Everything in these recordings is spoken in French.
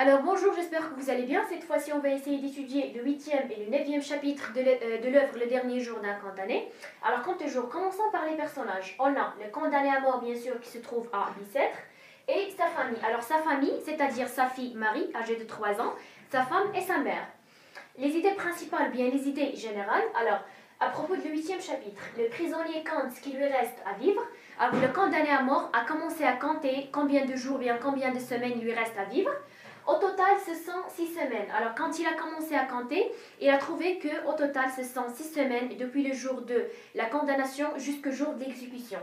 Alors bonjour, j'espère que vous allez bien. Cette fois-ci, on va essayer d'étudier le 8e et le 9e chapitre de l'œuvre Le dernier jour d'un condamné. Alors, quant au jour, commençons par les personnages. On a le condamné à mort, bien sûr, qui se trouve à Bicêtre, et sa famille. Alors, sa famille, c'est-à-dire sa fille Marie, âgée de 3 ans, sa femme et sa mère. Les idées principales, bien les idées générales. Alors, à propos du 8e chapitre, le prisonnier compte ce qui lui reste à vivre. Alors, le condamné à mort a commencé à compter combien de jours, bien combien de semaines il lui reste à vivre. Au total, ce sont 6 semaines. Alors, quand il a commencé à compter, il a trouvé qu'au total, ce sont 6 semaines depuis le jour de la condamnation jusqu'au jour de l'exécution.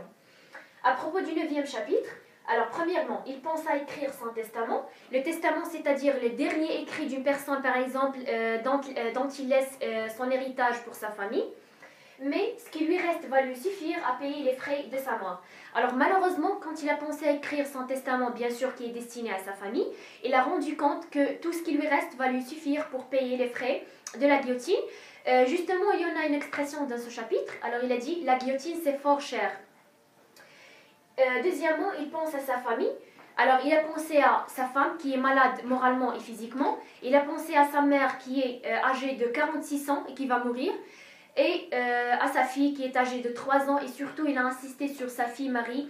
À propos du 9e chapitre, alors premièrement, il pense à écrire son testament. Le testament, c'est-à-dire le dernier écrit d'une personne, par exemple, dont il laisse son héritage pour sa famille. Mais ce qui lui reste va lui suffire à payer les frais de sa mort. Alors malheureusement, quand il a pensé à écrire son testament, bien sûr qui est destiné à sa famille, il a rendu compte que tout ce qui lui reste va lui suffire pour payer les frais de la guillotine. Justement, il y en a une expression dans ce chapitre. Alors il a dit « la guillotine c'est fort cher ». Deuxièmement, il pense à sa famille. Alors, il a pensé à sa femme qui est malade moralement et physiquement. Il a pensé à sa mère qui est âgée de 46 ans et qui va mourir. Et à sa fille qui est âgée de 3 ans. Et surtout, il a insisté sur sa fille Marie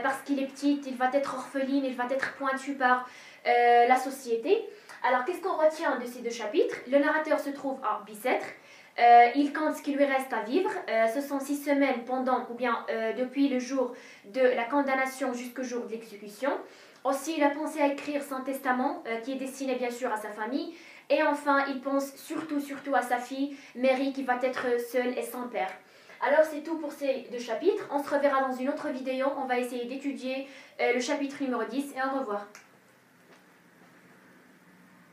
parce qu'il est petite, il va être orpheline, il va être pointu par la société. Alors, qu'est-ce qu'on retient de ces deux chapitres? Le narrateur se trouve à Bicêtre. Il compte ce qui lui reste à vivre. Ce sont 6 semaines pendant, ou bien depuis le jour de la condamnation jusqu'au jour de l'exécution. Aussi, il a pensé à écrire son testament, qui est destiné bien sûr à sa famille. Et enfin, il pense surtout à sa fille, Mary, qui va être seule et sans père. Alors, c'est tout pour ces deux chapitres. On se reverra dans une autre vidéo. On va essayer d'étudier le chapitre numéro 10 et au revoir.